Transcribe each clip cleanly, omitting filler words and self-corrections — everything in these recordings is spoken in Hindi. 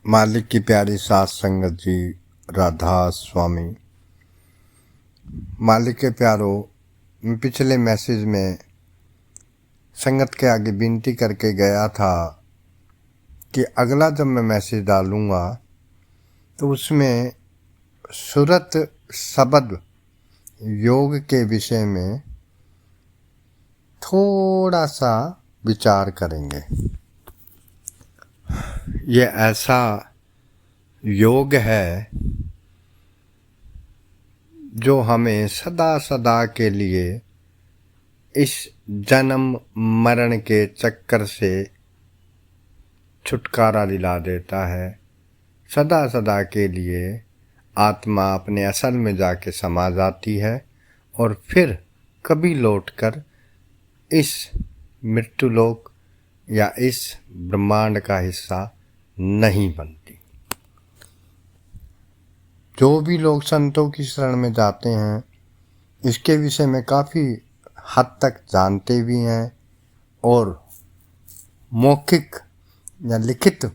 मालिक की प्यारी सात संगत जी, राधा स्वामी। मालिक के प्यारो, मैं पिछले मैसेज में संगत के आगे विनती करके गया था कि अगला जब मैं मैसेज डालूँगा तो उसमें सूरत शब्द योग के विषय में थोड़ा सा विचार करेंगे। ये ऐसा योग है जो हमें सदा सदा के लिए इस जन्म मरण के चक्कर से छुटकारा दिला देता है। सदा सदा के लिए आत्मा अपने असल में जाके समा जाती है और फिर कभी लौटकर इस मृत्युलोक या इस ब्रह्मांड का हिस्सा नहीं बनती। जो भी लोग संतों की शरण में जाते हैं इसके विषय में काफ़ी हद तक जानते भी हैं और मौखिक या लिखित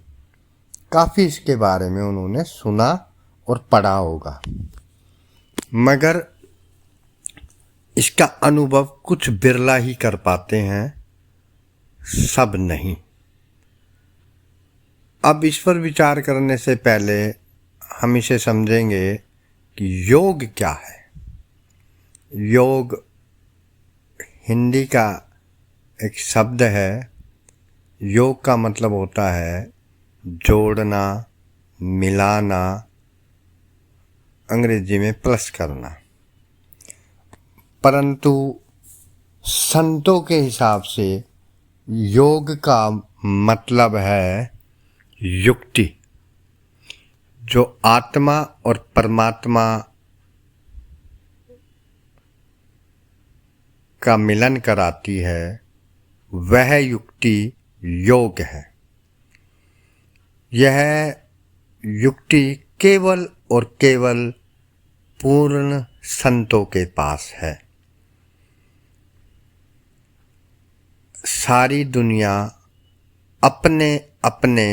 काफ़ी इसके बारे में उन्होंने सुना और पढ़ा होगा, मगर इसका अनुभव कुछ बिरला ही कर पाते हैं, सब नहीं। अब इस पर विचार करने से पहले हम इसे समझेंगे कि योग क्या है। योग हिंदी का एक शब्द है। योग का मतलब होता है जोड़ना, मिलाना, अंग्रेजी में प्लस करना। परंतु संतों के हिसाब से योग का मतलब है युक्ति, जो आत्मा और परमात्मा का मिलन कराती है, वह युक्ति योग है। यह युक्ति केवल और केवल पूर्ण संतों के पास है। सारी दुनिया अपने अपने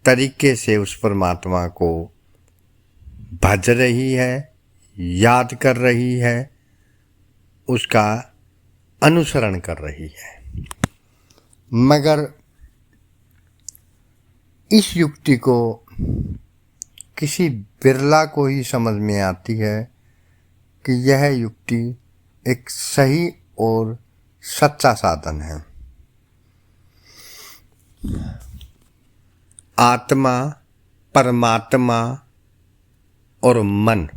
तरीके से उस परमात्मा को भज रही है, याद कर रही है, उसका अनुसरण कर रही है, मगर इस युक्ति को किसी बिरला को ही समझ में आती है कि यह युक्ति एक सही और सच्चा साधन है। आत्मा, परमात्मा और मन,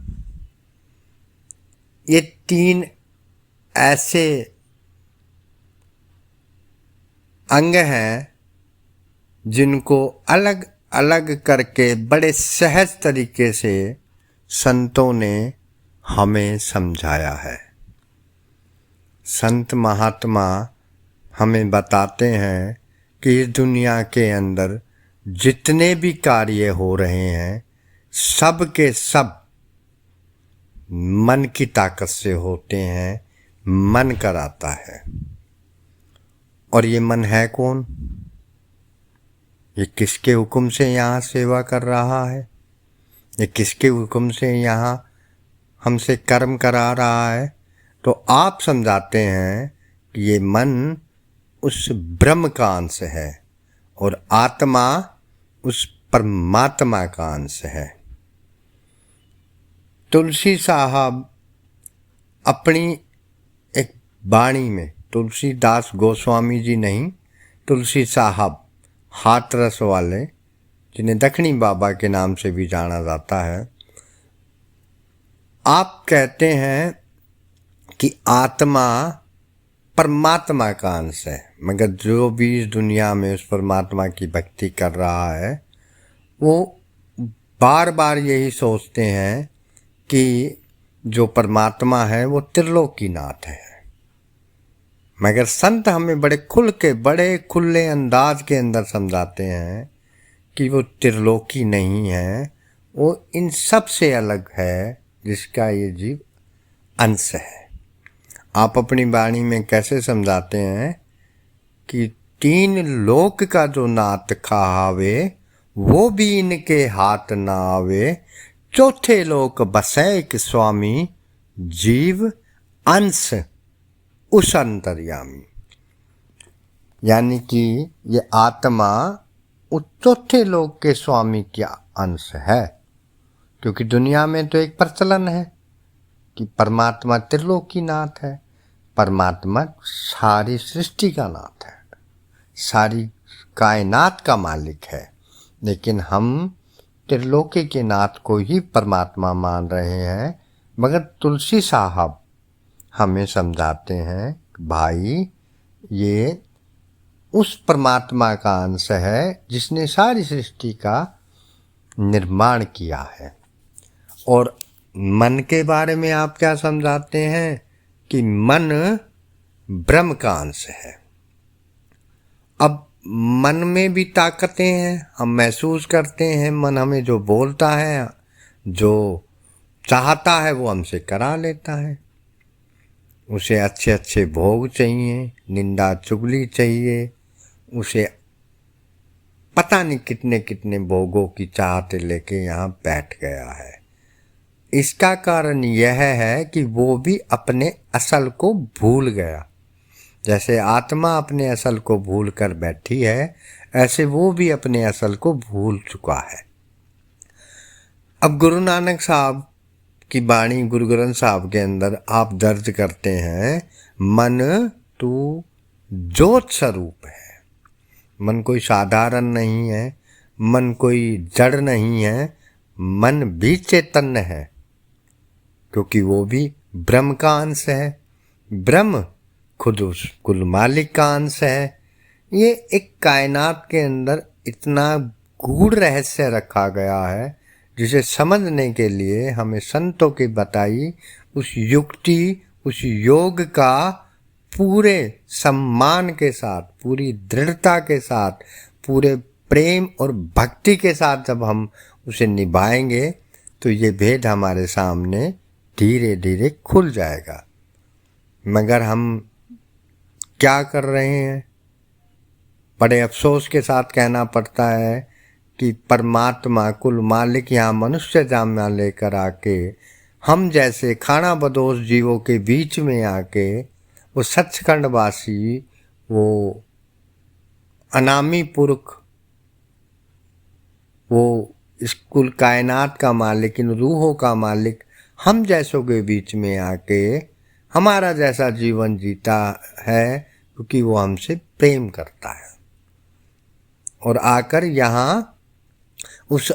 ये तीन ऐसे अंग हैं जिनको अलग अलग करके बड़े सहज तरीके से संतों ने हमें समझाया है। संत महात्मा हमें बताते हैं कि इस दुनिया के अंदर जितने भी कार्य हो रहे हैं सब के सब मन की ताकत से होते हैं, मन कराता है। और ये मन है कौन? ये किसके हुक्म से यहाँ सेवा कर रहा है? ये किसके हुक्म से यहाँ हमसे कर्म करा रहा है? तो आप समझाते हैं कि ये मन उस ब्रह्म का अंश है और आत्मा उस परमात्मा का अंश है। तुलसी साहब अपनी एक वाणी में, तुलसीदास गोस्वामी जी नहीं, तुलसी साहब हाथरस वाले, जिन्हें दक्षिणी बाबा के नाम से भी जाना जाता है, आप कहते हैं कि आत्मा परमात्मा का अंश है, मगर जो भी इस दुनिया में उस परमात्मा की भक्ति कर रहा है वो बार बार यही सोचते हैं कि जो परमात्मा है वो त्रिलोकीनाथ है। मगर संत हमें बड़े खुले अंदाज के अंदर समझाते हैं कि वो त्रिलोकी नहीं है, वो इन सब से अलग है जिसका ये जीव अंश है। आप अपनी वाणी में कैसे समझाते हैं कि तीन लोक का जो नाथ खावे वो भी इनके हाथ ना आवे। चौथे लोक बसैक स्वामी, जीव अंश उस अंतर्यामी। यानी कि ये आत्मा उस चौथे लोक के स्वामी का अंश है। क्योंकि दुनिया में तो एक प्रचलन है कि परमात्मा त्रिलोकीनाथ है। परमात्मा सारी सृष्टि का नाथ है, सारी कायनात का मालिक है। लेकिन हम त्रिलोकी के नाथ को ही परमात्मा मान रहे हैं। मगर तुलसी साहब हमें समझाते हैं, भाई ये उस परमात्मा का अंश है जिसने सारी सृष्टि का निर्माण किया है। और मन के बारे में आप क्या समझाते हैं कि मन ब्रह्म का अंश है। अब मन में भी ताकतें हैं, हम महसूस करते हैं। मन हमें जो बोलता है, जो चाहता है, वो हमसे करा लेता है। उसे अच्छे अच्छे भोग चाहिए, निंदा चुगली चाहिए, उसे पता नहीं कितने कितने भोगों की चाहते लेके यहाँ बैठ गया है। इसका कारण यह है कि वो भी अपने असल को भूल गया। जैसे आत्मा अपने असल को भूल कर बैठी है, ऐसे वो भी अपने असल को भूल चुका है। अब गुरु नानक साहब की वाणी गुरु ग्रंथ साहब के अंदर आप दर्ज करते हैं, मन तू ज्योत स्वरूप है। मन कोई साधारण नहीं है, मन कोई जड़ नहीं है, मन भी चैतन्य है। क्योंकि वो भी ब्रह्म का अंश है। ब्रह्म खुद उस कुल मालिक का अंश है। ये एक कायनात के अंदर इतना गूढ़ रहस्य रखा गया है, जिसे समझने के लिए हमें संतों की बताई उस युक्ति, उस योग का पूरे सम्मान के साथ, पूरी दृढ़ता के साथ, पूरे प्रेम और भक्ति के साथ जब हम उसे निभाएंगे तो ये भेद हमारे सामने धीरे धीरे खुल जाएगा। मगर हम क्या कर रहे हैं? बड़े अफसोस के साथ कहना पड़ता है कि परमात्मा कुल मालिक यहाँ मनुष्य जामा लेकर आके हम जैसे खाना बदोश जीवों के बीच में आके वो सचखंडवासी, वो अनामी पुरख, वो इस कुल कायनात का मालिक, इन रूहों का मालिक हम जैसों के बीच में आके हमारा जैसा जीवन जीता है, क्योंकि वो हमसे प्रेम करता है। और आकर यहाँ उस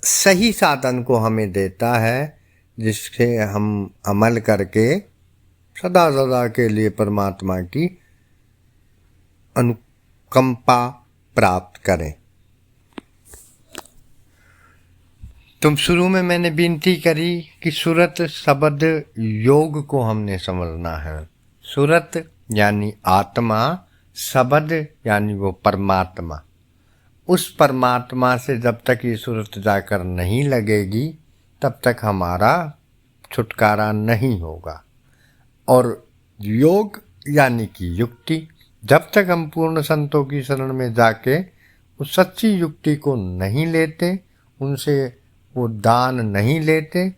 सही साधन को हमें देता है, जिससे हम अमल करके सदा सदा के लिए परमात्मा की अनुकंपा प्राप्त करें। तुम शुरू में मैंने विनती करी कि सूरत शब्द योग को हमने समझना है। सूरत यानी आत्मा, शब्द यानी वो परमात्मा। उस परमात्मा से जब तक ये सूरत जाकर नहीं लगेगी, तब तक हमारा छुटकारा नहीं होगा। और योग यानी कि युक्ति, जब तक हम पूर्ण संतों की शरण में जाके उस सच्ची युक्ति को नहीं लेते, उनसे वो दान नहीं लेते,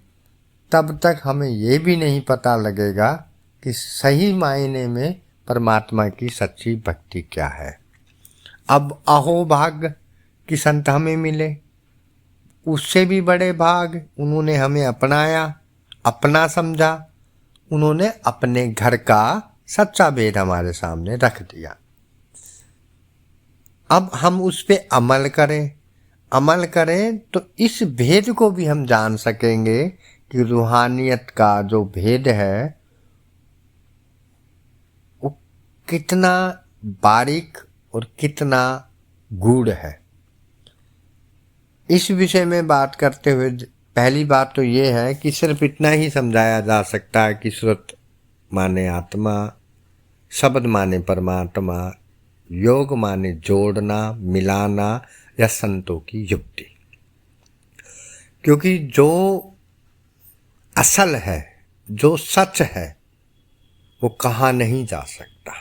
तब तक हमें ये भी नहीं पता लगेगा कि सही मायने में परमात्मा की सच्ची भक्ति क्या है। अब अहो भाग्य कि संत हमें मिले, उससे भी बड़े भाग उन्होंने हमें अपनाया, अपना समझा। उन्होंने अपने घर का सच्चा भेद हमारे सामने रख दिया। अब हम उस पे अमल करें, अमल करें तो इस भेद को भी हम जान सकेंगे कि रूहानियत का जो भेद है वो कितना बारीक और कितना गूढ़ है। इस विषय में बात करते हुए पहली बात तो ये है कि सिर्फ इतना ही समझाया जा सकता है कि सूरत माने आत्मा, शब्द माने परमात्मा, योग माने जोड़ना, मिलाना या संतों की युक्ति। क्योंकि जो असल है, जो सच है, वो कहा नहीं जा सकता।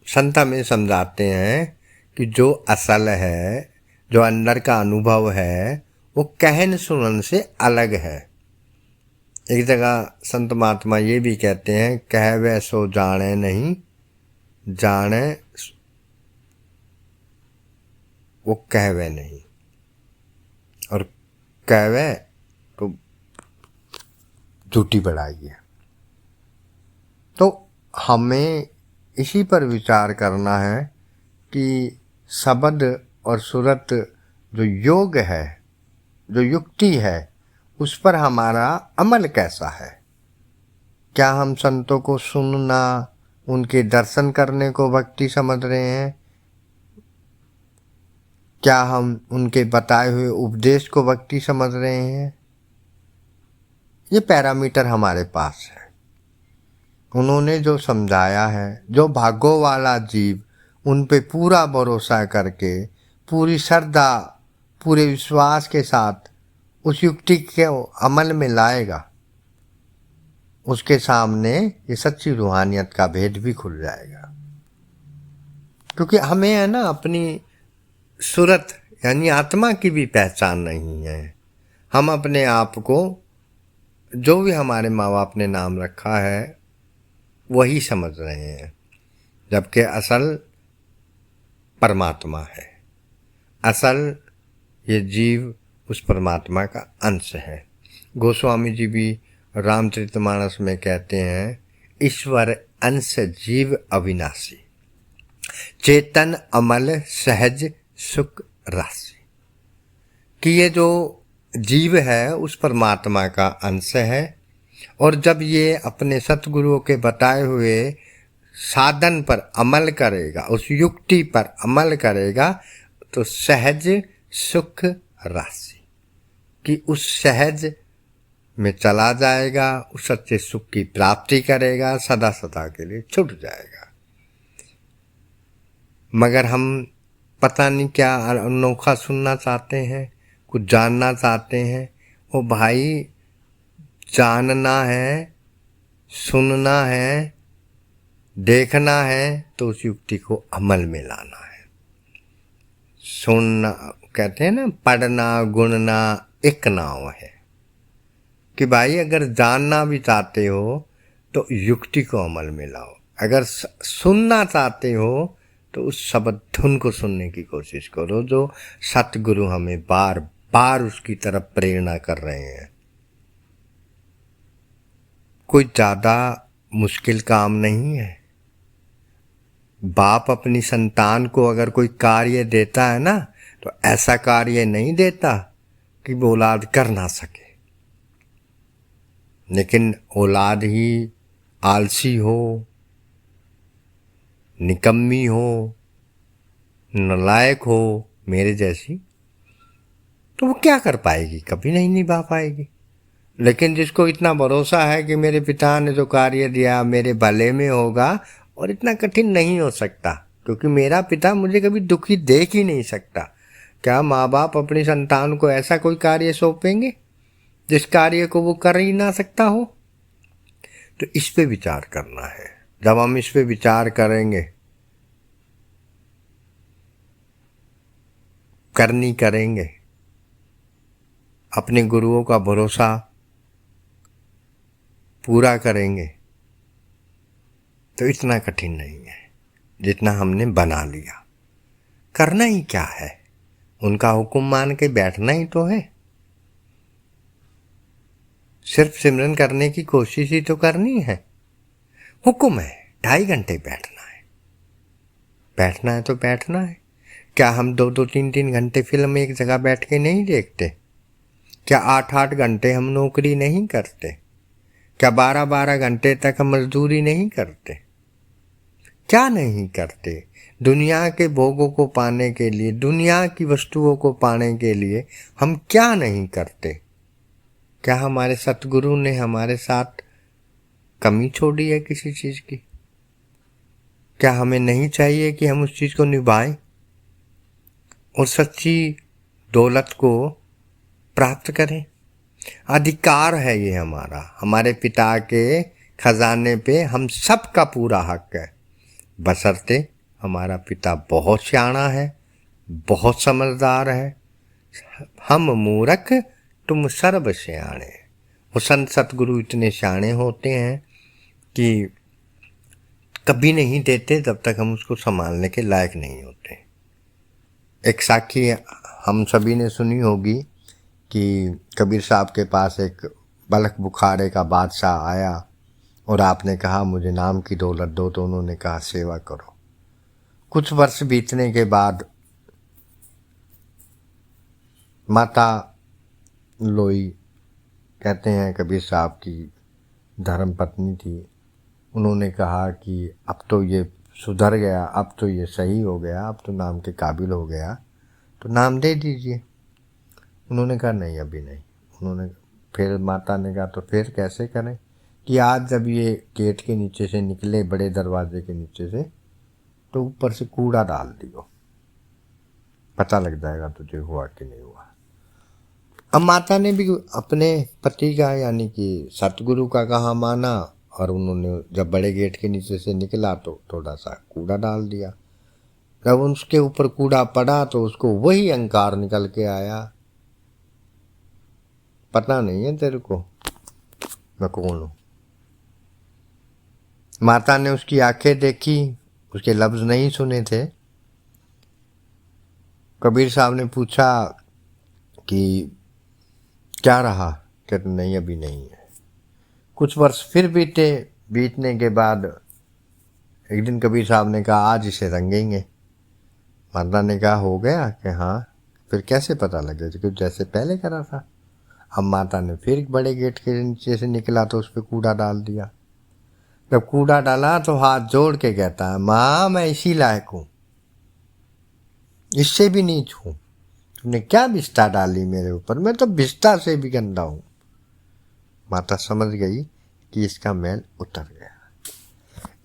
संत हमें समझाते हैं कि जो असल है, जो अंदर का अनुभव है, वो कहन सुनन से अलग है। एक जगह संत महात्मा ये भी कहते हैं, कह वै सो जाने नहीं, जाने वो कहवे नहीं, और कहवे तो झूठी बढ़ाई है। तो हमें इसी पर विचार करना है कि शब्द और सूरत जो योग है, जो युक्ति है, उस पर हमारा अमल कैसा है। क्या हम संतों को सुनना, उनके दर्शन करने को भक्ति समझ रहे हैं? क्या हम उनके बताए हुए उपदेश को भक्ति समझ रहे हैं? ये पैरामीटर हमारे पास है। उन्होंने जो समझाया है, जो भागों वाला जीव उन पे पूरा भरोसा करके, पूरी श्रद्धा, पूरे विश्वास के साथ उस युक्ति के अमल में लाएगा, उसके सामने ये सच्ची रूहानियत का भेद भी खुल जाएगा। क्योंकि हमें है ना, अपनी सूरत यानी आत्मा की भी पहचान नहीं है। हम अपने आप को, जो भी हमारे माँ बाप ने नाम रखा है, वही समझ रहे हैं, जबकि असल परमात्मा है। असल ये जीव उस परमात्मा का अंश है। गोस्वामी जी भी रामचरितमानस में कहते हैं, ईश्वर अंश जीव अविनाशी, चेतन अमल सहज सुख राशि। कि ये जो जीव है उस परमात्मा का अंश है, और जब ये अपने सतगुरुओं के बताए हुए साधन पर अमल करेगा, उस युक्ति पर अमल करेगा, तो सहज सुख राशि, कि उस सहज में चला जाएगा, उस सच्चे सुख की प्राप्ति करेगा, सदा सदा के लिए छूट जाएगा। मगर हम पता नहीं क्या अनोखा सुनना चाहते हैं, कुछ जानना चाहते हैं। वो भाई, जानना है, सुनना है, देखना है, तो उस युक्ति को अमल में लाना है। सुनना कहते हैं ना, पढ़ना गुणना एक नाव है। कि भाई अगर जानना भी चाहते हो तो युक्ति को अमल में लाओ, अगर सुनना चाहते हो तो उस शब्द धुन को सुनने की कोशिश करो, जो सतगुरु हमें बार बार उसकी तरफ प्रेरणा कर रहे हैं। कोई ज़्यादा मुश्किल काम नहीं है। बाप अपनी संतान को अगर कोई कार्य देता है ना, तो ऐसा कार्य नहीं देता कि वो औलाद कर ना सके। लेकिन औलाद ही आलसी हो, निकम्मी हो, नालायक हो, मेरे जैसी, तो वो क्या कर पाएगी? कभी नहीं निभा पाएगी। लेकिन जिसको इतना भरोसा है कि मेरे पिता ने जो कार्य दिया मेरे भले में होगा, और इतना कठिन नहीं हो सकता, क्योंकि मेरा पिता मुझे कभी दुखी देख ही नहीं सकता। क्या माँ बाप अपनी संतान को ऐसा कोई कार्य सौंपेंगे जिस कार्य को वो कर ही ना सकता हो? तो इस पे विचार करना है। जब हम इस पे विचार करेंगे, करनी करेंगे, अपने गुरुओं का भरोसा पूरा करेंगे, तो इतना कठिन नहीं है जितना हमने बना लिया। करना ही क्या है? उनका हुक्म मान के बैठना ही तो है। सिर्फ सिमरन करने की कोशिश ही तो करनी है। हुक्म है 2.5 घंटे बैठना है। बैठना है तो बैठना है। क्या हम 2-2, 3-3 घंटे फिल्म एक जगह बैठ के नहीं देखते? क्या 8-8 घंटे हम नौकरी नहीं करते? क्या 12-12 घंटे तक हम मजदूरी नहीं करते? क्या नहीं करते? दुनिया के भोगों को पाने के लिए, दुनिया की वस्तुओं को पाने के लिए हम क्या नहीं करते? क्या हमारे सतगुरु ने हमारे साथ कमी छोड़ी है किसी चीज़ की? क्या हमें नहीं चाहिए कि हम उस चीज़ को निभाएं और सच्ची दौलत को प्राप्त करें? अधिकार है ये हमारा। हमारे पिता के खजाने पे हम सब का पूरा हक है, बशर्ते हमारा पिता बहुत सियाना है, बहुत समझदार है, हम मूर्ख तुम सर्व सियाणे। वो संत सतगुरु इतने सियाने होते हैं कि कभी नहीं देते जब तक हम उसको संभालने के लायक नहीं होते। एक साखी हम सभी ने सुनी होगी कि कबीर साहब के पास एक बलख बुखारे का बादशाह आया और आपने कहा मुझे नाम की दौलत दो, तो उन्होंने कहा सेवा करो। कुछ वर्ष बीतने के बाद माता लोई, कहते हैं कबीर साहब की धर्म पत्नी थी, उन्होंने कहा कि अब तो ये सुधर गया, अब तो ये सही हो गया, अब तो नाम के काबिल हो गया, तो नाम दे दीजिए। उन्होंने कहा नहीं, अभी नहीं। उन्होंने फिर माता ने कहा तो फिर कैसे करें कि आज जब ये गेट के नीचे से निकले, बड़े दरवाजे के नीचे से, तो ऊपर से कूड़ा डाल दियो, पता लग जाएगा तुझे हुआ कि नहीं हुआ। अब माता ने भी अपने पति का यानी कि सतगुरु का कहा माना, और उन्होंने जब बड़े गेट के नीचे से निकला तो थोड़ा सा कूड़ा डाल दिया। जब उसके ऊपर कूड़ा पड़ा तो उसको वही अहंकार निकल के आया, पता नहीं है तेरे को मैं कौन हूं। माता ने उसकी आंखें देखी, उसके लफ्ज नहीं सुने थे। कबीर साहब ने पूछा कि क्या रहा, कहते नहीं अभी नहीं है। कुछ वर्ष फिर बीतने के बाद एक दिन कबीर साहब ने कहा आज इसे रंगेंगे। माता ने कहा हो गया कि हाँ। फिर कैसे पता लगे, क्योंकि जैसे पहले करा था। अब माता ने फिर बड़े गेट के नीचे से निकला तो उस पर कूड़ा डाल दिया। जब कूड़ा डाला तो हाथ जोड़ के कहता है माँ मैं इसी लायक हूं, इससे भी नीच हूं, तुमने क्या बिस्ता डाली मेरे ऊपर, मैं तो बिस्ता से भी गंदा हूं। माता समझ गई कि इसका मैल उतर गया।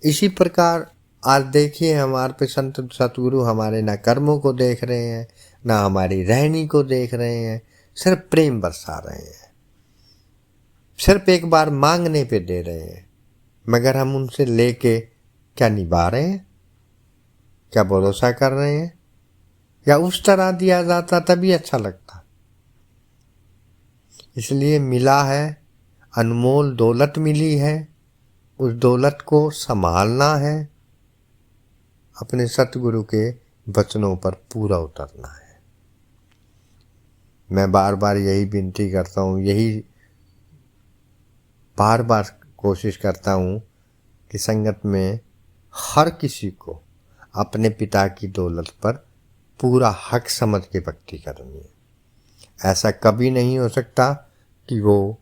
इसी प्रकार आज देखिए हमारे पे संत सतगुरु हमारे ना कर्मों को देख रहे हैं, ना हमारी रहनी को देख रहे हैं, सिर्फ प्रेम बरसा रहे हैं, सिर्फ एक बार मांगने पे दे रहे हैं, मगर हम उनसे लेके क्या निभा रहे हैं, क्या भरोसा कर रहे हैं, या उस तरह दिया जाता तभी अच्छा लगता। इसलिए मिला है, अनमोल दौलत मिली है, उस दौलत को संभालना है, अपने सतगुरु के वचनों पर पूरा उतरना है। मैं बार बार यही विनती करता हूँ, यही बार बार कोशिश करता हूँ कि संगत में हर किसी को अपने पिता की दौलत पर पूरा हक समझ के भक्ति करनी है। ऐसा कभी नहीं हो सकता कि वो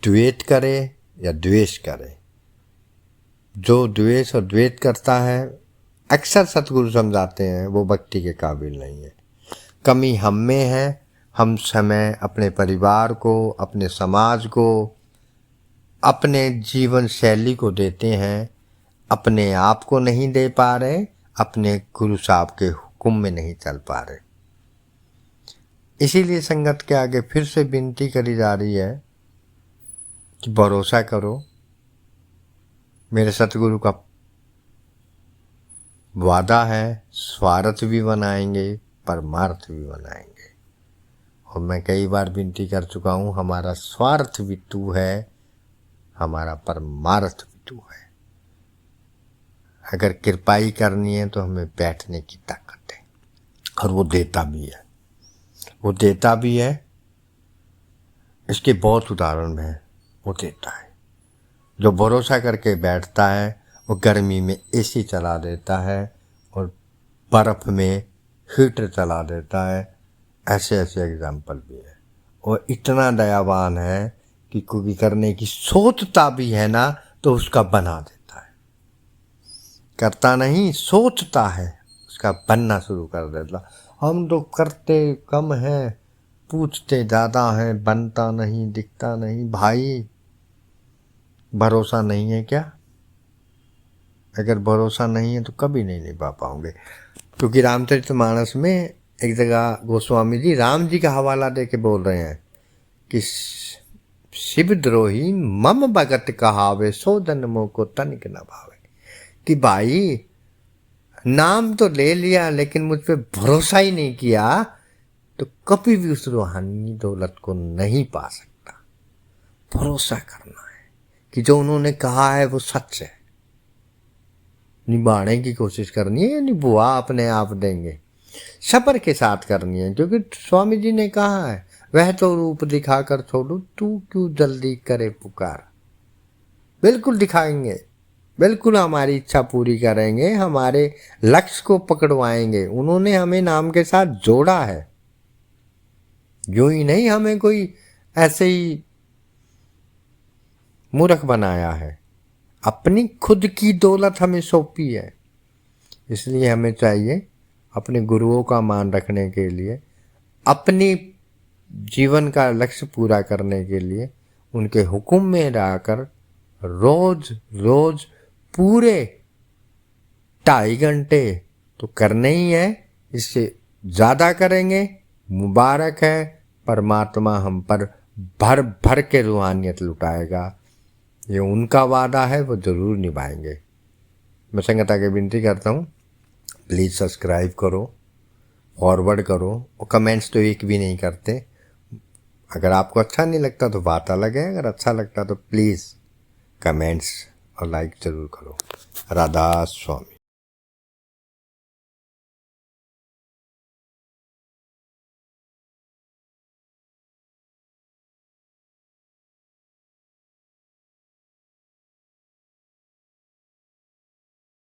द्वेष करे या द्वेष करे। जो द्वेष और द्वेष करता है, अक्सर सतगुरु समझाते हैं, वो भक्ति के काबिल नहीं है। कमी हम में है, हम समय अपने परिवार को, अपने समाज को, अपने जीवन शैली को देते हैं, अपने आप को नहीं दे पा रहे, अपने गुरु साहब के हुक्म में नहीं चल पा रहे। इसीलिए संगत के आगे फिर से विनती करी जा रही है कि भरोसा करो, मेरे सतगुरु का वादा है, स्वार्थ भी बनाएंगे, परमार्थ भी बनाएंगे। और मैं कई बार विनती कर चुका हूँ, हमारा स्वार्थ भी तू है, हमारा परमार्थ भी तू है। अगर कृपाई करनी है तो हमें बैठने की ताकत है, और वो देता भी है, वो देता भी है। इसके बहुत उदाहरण हैं, वो देता है। जो भरोसा करके बैठता है वो गर्मी में एसी चला देता है और बर्फ़ में हीटर चला देता है। ऐसे ऐसे एग्जाम्पल भी है। और इतना दयावान है कि कोई करने की सोचता भी है ना तो उसका बना देता है। करता नहीं, सोचता है, उसका बनना शुरू कर देता। हम तो करते कम हैं, पूछते ज़्यादा हैं, बनता नहीं, दिखता नहीं। भाई भरोसा नहीं है क्या? अगर भरोसा नहीं है तो कभी नहीं निभा पाओगे। क्योंकि रामचरितमानस में एक जगह गोस्वामी जी राम जी का हवाला दे के बोल रहे हैं कि शिवद्रोही मम भगत कहावे, सो जन्मों को तनिक न भावे। कि भाई नाम तो ले लिया लेकिन मुझ पे भरोसा ही नहीं किया तो कभी भी उस रूहानी दौलत को नहीं पा सकता। भरोसा करना है कि जो उन्होंने कहा है वो सच है, निभाने की कोशिश करनी है, निभा अपने आप देंगे। सब्र के साथ करनी है, क्योंकि स्वामी जी ने कहा है वह तो रूप दिखाकर छोड़ू, तू क्यों जल्दी करे पुकार। बिल्कुल दिखाएंगे, बिल्कुल हमारी इच्छा पूरी करेंगे, हमारे लक्ष्य को पकड़वाएंगे। उन्होंने हमें नाम के साथ जोड़ा है, यूं ही नहीं हमें कोई ऐसे ही मूर्ख बनाया है। अपनी खुद की दौलत हमें सौंपी है, इसलिए हमें चाहिए अपने गुरुओं का मान रखने के लिए, अपनी जीवन का लक्ष्य पूरा करने के लिए उनके हुक्म में रहकर रोज रोज पूरे 2.5 घंटे तो करने ही है, इससे ज़्यादा करेंगे मुबारक है, परमात्मा हम पर भर भर के रूहानियत लुटाएगा। ये उनका वादा है, वो ज़रूर निभाएंगे। मैं संगता के विनती करता हूँ, प्लीज़ सब्सक्राइब करो, फॉरवर्ड करो, और कमेंट्स तो एक भी नहीं करते। अगर आपको अच्छा नहीं लगता तो बात अलग है, अगर अच्छा लगता तो प्लीज़ कमेंट्स और लाइक ज़रूर करो। राधा स्वामी।